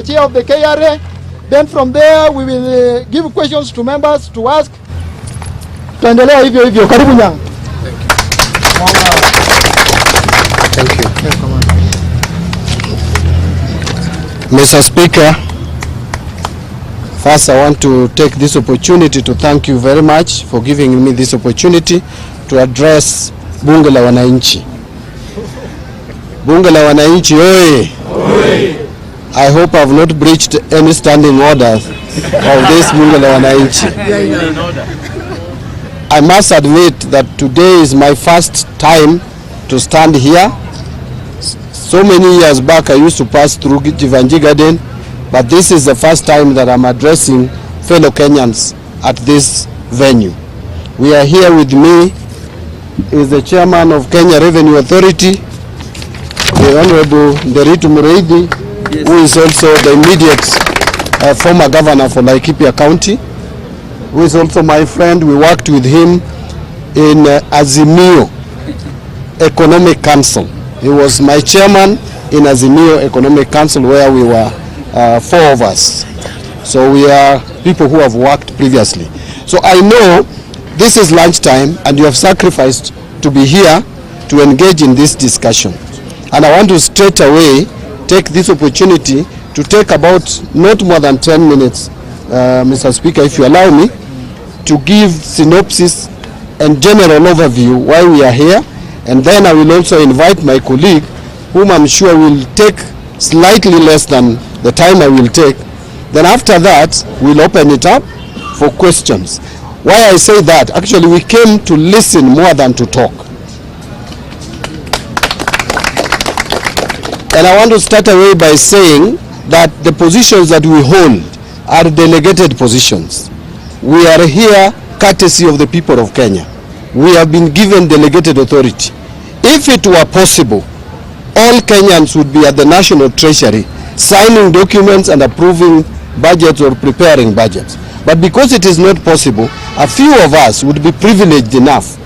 Chair of the KRA. Then from there we will give questions to members to ask. Tuendelea hivyo hivyo. Karibu nyanga. Thank you. Mr. Speaker, first I want to take this opportunity to thank you very much for giving me this opportunity to address Bunge la Wananchi. Bunge la Wananchi, oye! I hope I have not breached any standing orders of this Bunge la Wananchi. I must admit that today is my first time to stand here. So many years back I used to pass through Jivanji Garden, but this is the first time that I'm addressing fellow Kenyans at this venue. We are here with me is the chairman of Kenya Revenue Authority, the Honorable Nderitu Mureithi, yes, who is also the immediate former governor for Laikipia County, who is also my friend. We worked with him in Azimio Economic Council. He was my chairman in Azimio Economic Council, where we were 4 of us. So we are people who have worked previously. So I know this is lunchtime and you have sacrificed to be here to engage in this discussion. And I want to straight away take this opportunity to take about not more than 10 minutes, Mr. Speaker, if you allow me, to give synopsis and general overview why we are here. And then I will also invite my colleague, whom I'm sure will take slightly less than the time I will take. Then after that, we'll open it up for questions. Why I say that, actually we came to listen more than to talk. And I want to start away by saying that the positions that we hold are delegated positions. We are here courtesy of the people of Kenya. We have been given delegated authority. If it were possible, all Kenyans would be at the National Treasury signing documents and approving budgets or preparing budgets. But because it is not possible, a few of us would be privileged enough,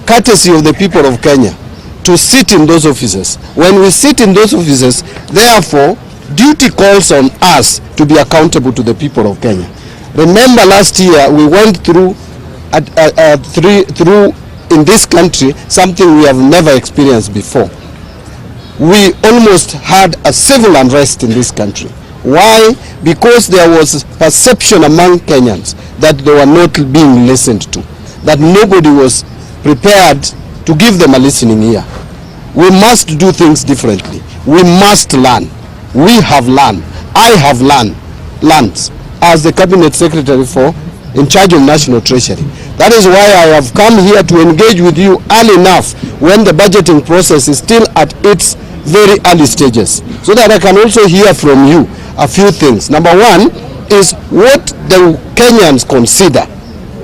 courtesy of the people of Kenya, to sit in those offices. When we sit in those offices, therefore, duty calls on us to be accountable to the people of Kenya. Remember last year we went through in this country something we have never experienced before. We almost had a civil unrest in this country. Why? Because there was perception among Kenyans that they were not being listened to, that nobody was prepared to give them a listening ear. We must do things differently. We must learn. We have learned. I have learned as the Cabinet Secretary in charge of National Treasury. That is why I have come here to engage with you early enough when the budgeting process is still at its very early stages, so that I can also hear from you a few things. Number one is what the Kenyans consider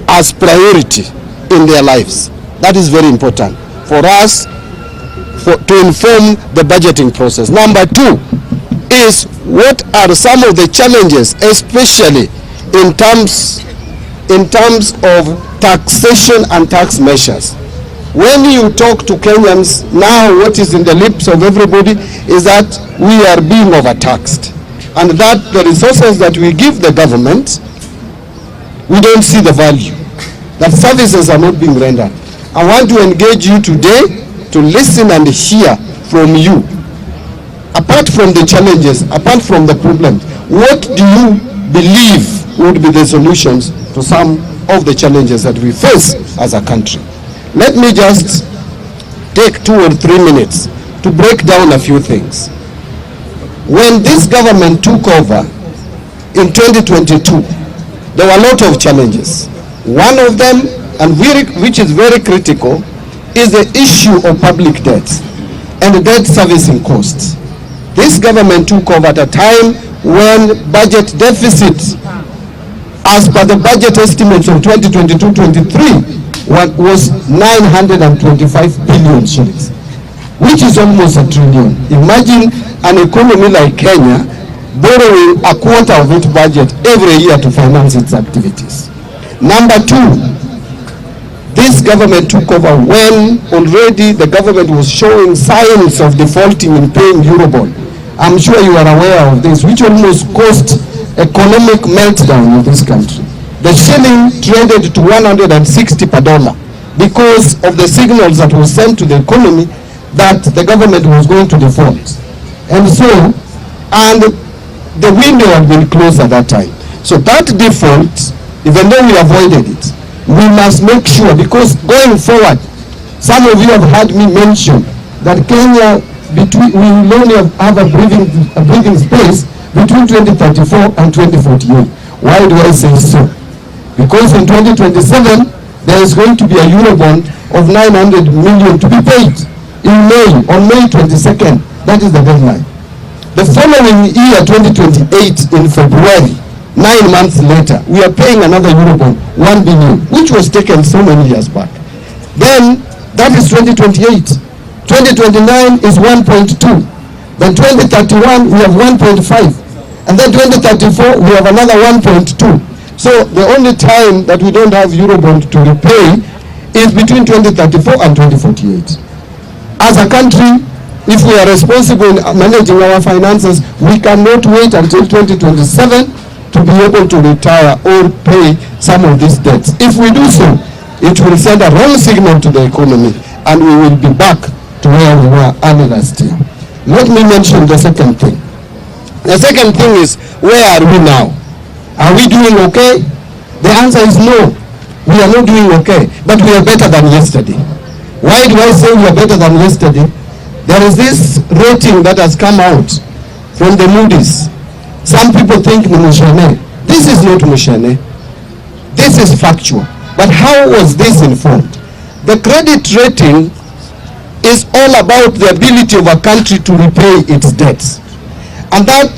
as priority in their lives. That is very important for us to inform the budgeting process. Number two is what are some of the challenges, especially in terms of taxation and tax measures. When you talk to Kenyans now, what is in the lips of everybody is that we are being overtaxed, and that the resources that we give the government, we don't see the value, that services are not being rendered. I want to engage you today to listen and hear from you. Apart from the challenges, apart from the problems, what do you believe would be the solutions to some of the challenges that we face as a country? Let me just take 2 or 3 minutes to break down a few things. When this government took over in 2022, there were a lot of challenges. One of them, and which is very critical, is the issue of public debts and the debt servicing costs. This government took over at a time when budget deficits, as per the budget estimates of 2022-23, was 925 billion shillings, which is almost $1 trillion. Imagine an economy like Kenya borrowing a quarter of its budget every year to finance its activities. Number two, this government took over when already the government was showing signs of defaulting in paying Eurobond. I'm sure you are aware of this, which almost caused economic meltdown in this country. The shilling traded to 160 per dollar because of the signals that were sent to the economy that the government was going to default. And so, and the window had been closed at that time. So that default, even though we avoided it, we must make sure, because going forward, some of you have heard me mention that Kenya, we will only have a breathing space between 2034 and 2048. Why do I say so? Because in 2027, there is going to be a Eurobond of 900 million to be paid in May, on May 22nd. That is the deadline. The following year, 2028, in February, 9 months later, we are paying another Eurobond, 1 billion, which was taken so many years back. Then, that is 2028. 2029 is 1.2. Then 2031, we have 1.5. And then 2034, we have another 1.2. So the only time that we don't have Eurobond to repay is between 2034 and 2048. As a country, if we are responsible in managing our finances, we cannot wait until 2027 to be able to retire or pay some of these debts. If we do so, it will send a wrong signal to the economy, and we will be back to where we were early last year. Let me mention the second thing. The second thing is, where are we now? Are we doing okay? The answer is no. We are not doing okay, but we are better than yesterday. Why do I say we are better than yesterday? There is this rating that has come out from the Moody's. Some people think Mushane. This is not Mushane. This is factual. But how was this informed? The credit rating is all about the ability of a country to repay its debts. And that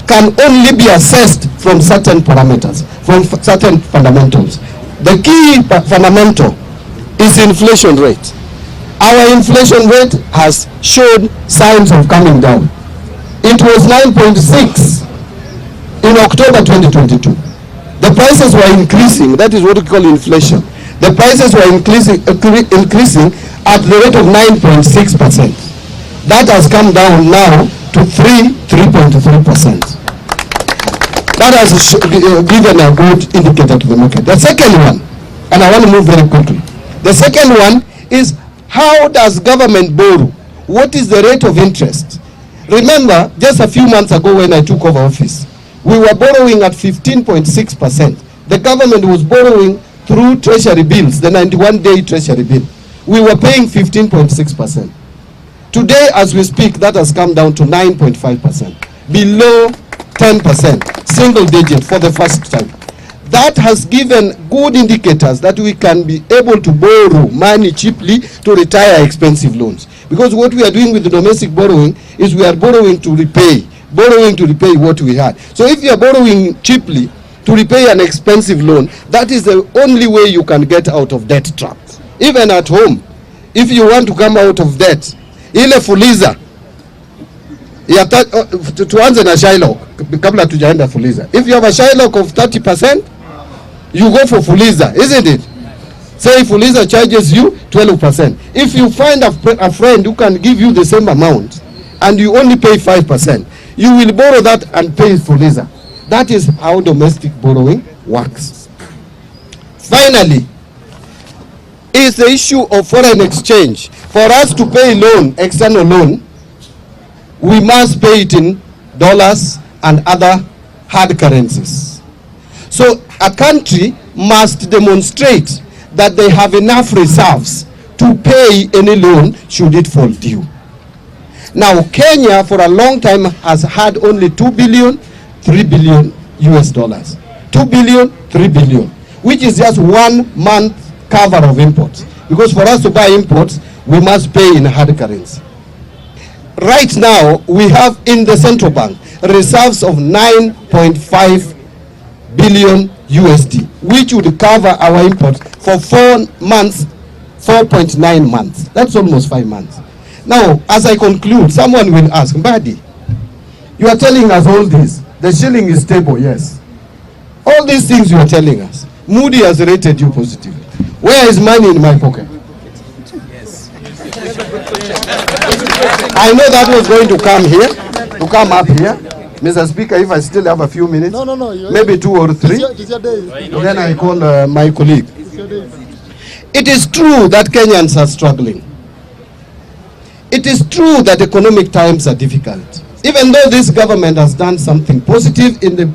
can only be assessed from certain parameters, from certain fundamentals. The key fundamental is inflation rate. Our inflation rate has showed signs of coming down. It was 9.6 in October 2022. The prices were increasing. That is what we call inflation. The prices were increasing at the rate of 9.6%. That has come down now to 3.3%. That has given a good indicator to the market. The second one, and I want to move very quickly. The second one is, how does government borrow? What is the rate of interest? Remember, just a few months ago when I took over office, we were borrowing at 15.6%. The government was borrowing through treasury bills, the 91-day treasury bill. We were paying 15.6%. Today, as we speak, that has come down to 9.5%, below 10%, single digit for the first time. That has given good indicators that we can be able to borrow money cheaply to retire expensive loans. Because what we are doing with the domestic borrowing is we are borrowing to repay what we had. So if you are borrowing cheaply to repay an expensive loan, that is the only way you can get out of debt trap. Even at home, if you want to come out of debt, ile fuliza tuanze na Shylock kabla tujaenda fuliza. If you have a Shylock of 30%, you go for fuliza, isn't it? Say fuliza charges you 12%. If you find a friend who can give you the same amount and you only pay 5%, you will borrow that and pay fuliza. That is how domestic borrowing works. Finally, is the issue of foreign exchange. For us to pay loan, external loan, we must pay it in dollars and other hard currencies. So a country must demonstrate that they have enough reserves to pay any loan should it fall due. Now, Kenya for a long time has had only 2 billion, 3 billion US dollars. 2 billion, 3 billion, which is just 1 month cover of imports. Because for us to buy imports, we must pay in hard currency. Right now, we have in the central bank reserves of 9.5 billion USD, which would cover our imports for 4 months, 4.9 months. That's almost 5 months. Now, as I conclude, someone will ask, Mbadi, you are telling us all this. The shilling is stable, yes. All these things you are telling us. Moody has rated you positively. Where is money in my pocket? Yes. I know that was going to come here, to come up here. Mr. Speaker, if I still have a few minutes, maybe 2 or 3, then I call my colleague. It is true that Kenyans are struggling. It is true that economic times are difficult. Even though this government has done something positive in the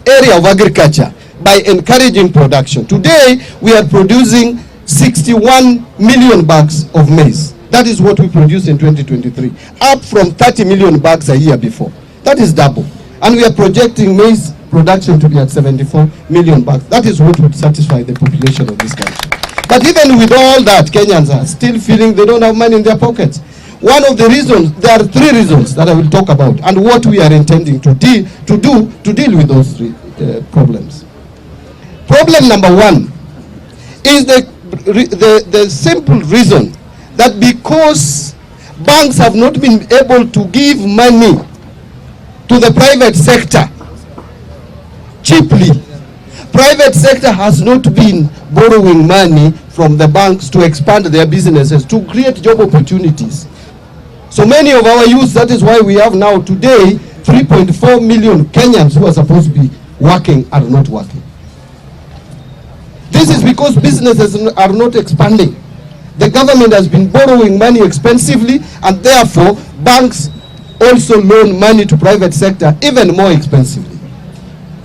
area of agriculture by encouraging production. Today, we are producing 61 million bags of maize. That is what we produced in 2023, up from 30 million bags a year before. That is double. And we are projecting maize production to be at 74 million bags. That is what would satisfy the population of this country. But even with all that, Kenyans are still feeling they don't have money in their pockets. One of the reasons, there are 3 reasons that I will talk about, and what we are intending to deal with those 3 problems. Problem number 1 is the simple reason that because banks have not been able to give money to the private sector cheaply, private sector has not been borrowing money from the banks to expand their businesses, to create job opportunities. So many of our youth, that is why we have now today 3.4 million Kenyans who are supposed to be working are not working. This is because businesses are not expanding. The government has been borrowing money expensively, and therefore banks also loan money to private sector even more expensively.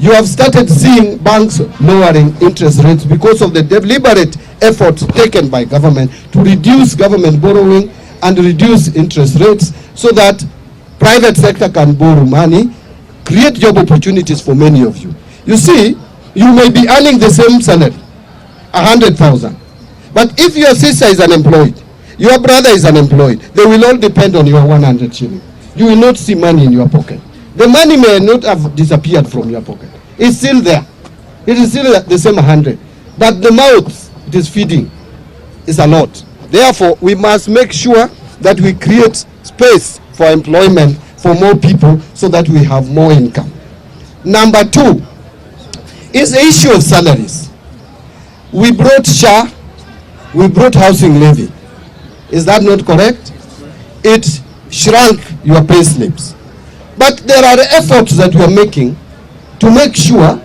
You have started seeing banks lowering interest rates because of the deliberate efforts taken by government to reduce government borrowing and reduce interest rates so that private sector can borrow money, create job opportunities for many of you. You see, you may be earning the same salary, 100,000. But if your sister is unemployed, your brother is unemployed, they will all depend on your 100 shilling. You will not see money in your pocket. The money may not have disappeared from your pocket. It's still there. It is still the same 100. But the mouth it is feeding is a lot. Therefore, we must make sure that we create space for employment for more people so that we have more income. Number 2 is the issue of salaries. We brought SHA, we brought housing levy. Is that not correct? It shrunk your pay slips. But there are efforts that we are making to make sure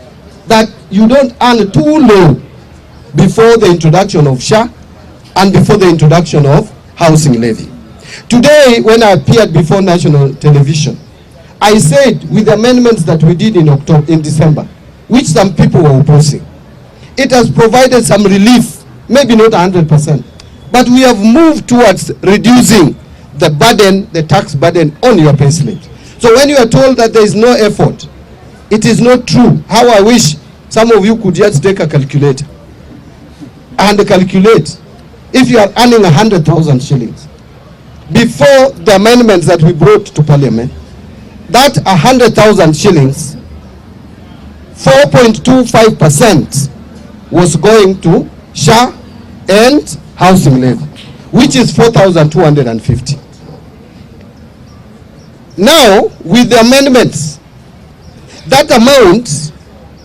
that you don't earn too low before the introduction of SHA and before the introduction of housing levy. Today, when I appeared before national television, I said with the amendments that we did in December, which some people were opposing, it has provided some relief, maybe not 100%, but we have moved towards reducing the burden, the tax burden on your pay slips. So when you are told that there is no effort, it is not true. How I wish some of you could just take a calculator and calculate if you are earning 100,000 shillings. Before the amendments that we brought to Parliament, that 100,000 shillings, 4.25% was going to SHA and housing levy, which is 4,250. Now, with the amendments, that amount,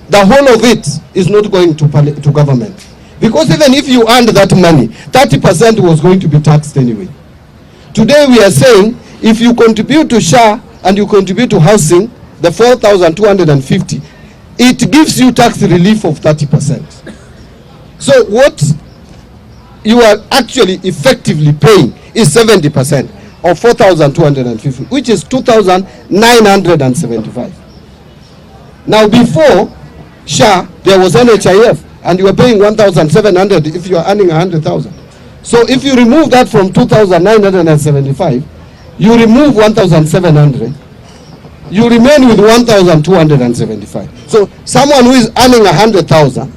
the whole of it is not going to government. Because even if you earned that money, 30% was going to be taxed anyway. Today we are saying, if you contribute to SHA and you contribute to housing, the 4,250, it gives you tax relief of 30%. So what you are actually effectively paying is 70% of 4,250, which is 2,975. Now before SHA, there was NHIF, and you were paying 1,700 if you are earning 100,000. So if you remove that from 2,975, you remove 1,700, you remain with 1,275. So someone who is earning 100,000,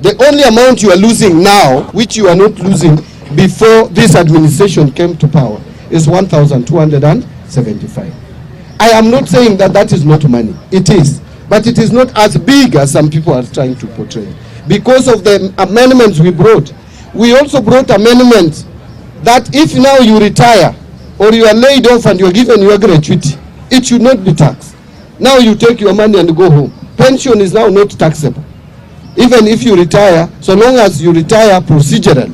the only amount you are losing now, which you are not losing before this administration came to power, is 1,275. I am not saying that that is not money. It is. But it is not as big as some people are trying to portray. Because of the amendments we brought, we also brought amendments that if now you retire or you are laid off and you are given your gratuity, it should not be taxed. Now you take your money and go home. Pension is now not taxable. Even if you retire, so long as you retire procedurally,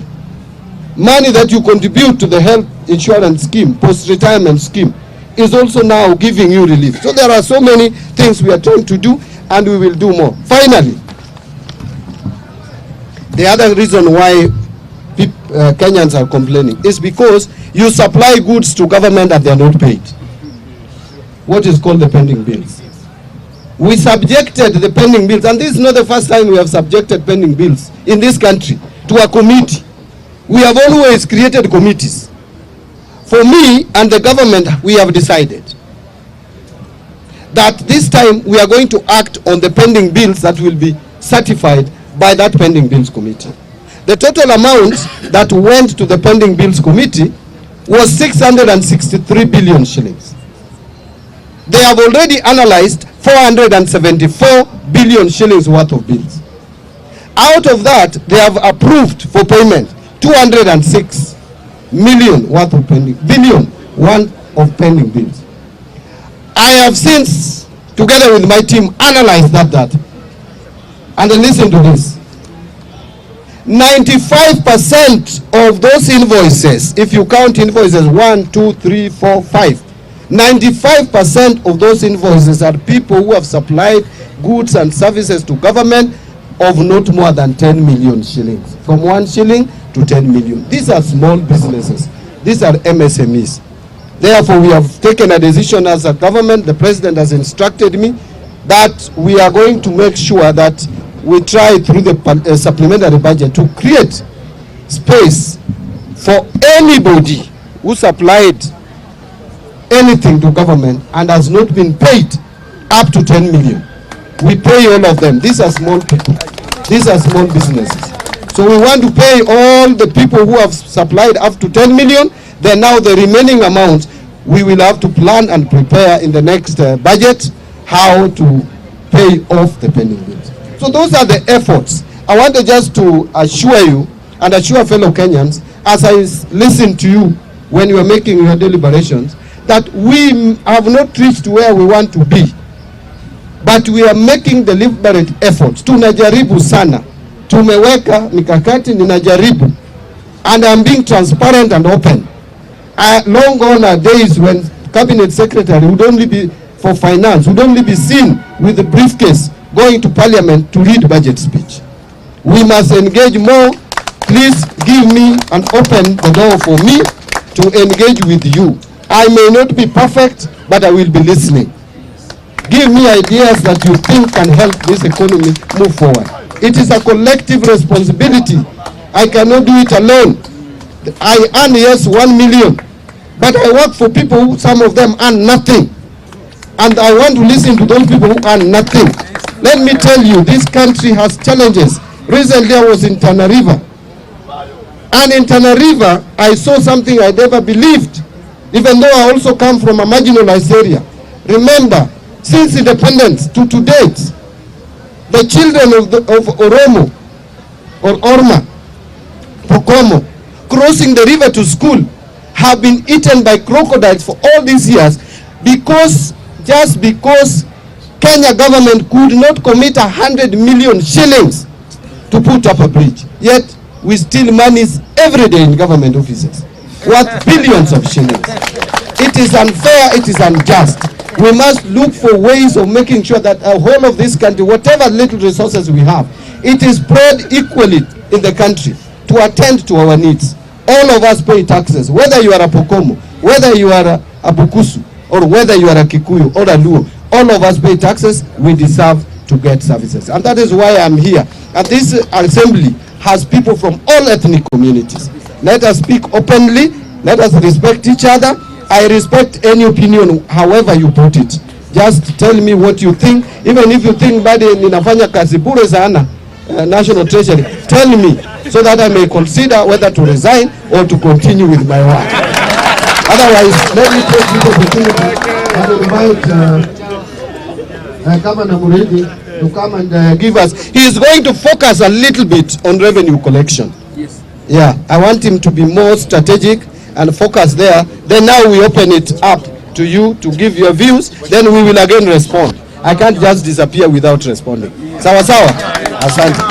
money that you contribute to the health insurance scheme, post-retirement scheme, is also now giving you relief. So there are so many things we are trying to do, and we will do more. Finally, the other reason why Kenyans are complaining is because you supply goods to government and they are not paid. What is called the pending bills. We subjected the pending bills, and this is not the first time we have subjected pending bills in this country to a committee. We have always created committees. For me and the government, we have decided that this time we are going to act on the pending bills that will be certified by that pending bills committee. The total amount that went to the pending bills committee was 663 billion shillings. They have already analyzed 474 billion shillings worth of bills. Out of that, they have approved for payment 206 million worth of pending bills. I have since, together with my team, analyzed that data. And listen to this. 95% of those invoices, if you count invoices 1, 2, 3, 4, 5, 95% of those invoices are people who have supplied goods and services to government of not more than 10 million shillings. From 1 shilling to 10 million. These are small businesses. These are MSMEs. Therefore, we have taken a decision as a government. The president has instructed me that we are going to make sure that we try through the supplementary budget to create space for anybody who supplied anything to government and has not been paid up to 10 million. We pay all of them. These are small people. These are small businesses. So we want to pay all the people who have supplied up to 10 million. Then now the remaining amount, we will have to plan and prepare in the next budget how to pay off the pending bills. So those are the efforts. I wanted just to assure you and assure fellow Kenyans, as I listen to you when you are making your deliberations, that we have not reached where we want to be, but we are making deliberate efforts. Tunajaribu sana. Tumeweka mikakati, ninajaribu. And I'm being transparent and open. Long gone are days when cabinet secretary would only be for finance, would only be seen with the briefcase going to parliament to read budget speech. We must engage more. Please give me and open the door for me to engage with you. I may not be perfect, but I will be listening. Give me ideas that you think can help this economy move forward. It is a collective responsibility. I cannot do it alone. I earn, yes, 1 million, but I work for people who, some of them earn nothing. And I want to listen to those people who earn nothing. Let me tell you, this country has challenges. Recently I was in Tana River. And in Tana River, I saw something I never believed, even though I also come from a marginalized area. Remember, since independence to date, the children of Oromo or Orma, Pokomo, crossing the river to school, have been eaten by crocodiles for all these years just because Kenya government could not commit 100 million shillings to put up a bridge. Yet we steal monies every day in government offices worth billions of shillings. It is unfair, it is unjust. We must look for ways of making sure that the whole of this country, whatever little resources we have, it is spread equally in the country to attend to our needs. All of us pay taxes, whether you are a Pokomo, whether you are a Bukusu, or whether you are a Kikuyu or a Luo. All of us pay taxes. We deserve to get services. And that is why I'm here. And this assembly has people from all ethnic communities. Let us speak openly. Let us respect each other. I respect any opinion, however you put it. Just tell me what you think. Even if you think Mbadi ninafanya kazi bure sana, National Treasury, tell me so that I may consider whether to resign or to continue with my work. Otherwise, let me take this opportunity and invite Governor Muridi to come and give us. He is going to focus a little bit on revenue collection. Yes. Yeah, I want him to be more strategic and focus there. Then now we open it up to you to give your views. Then we will again respond. I can't just disappear without responding. Sawa sawa. Asante.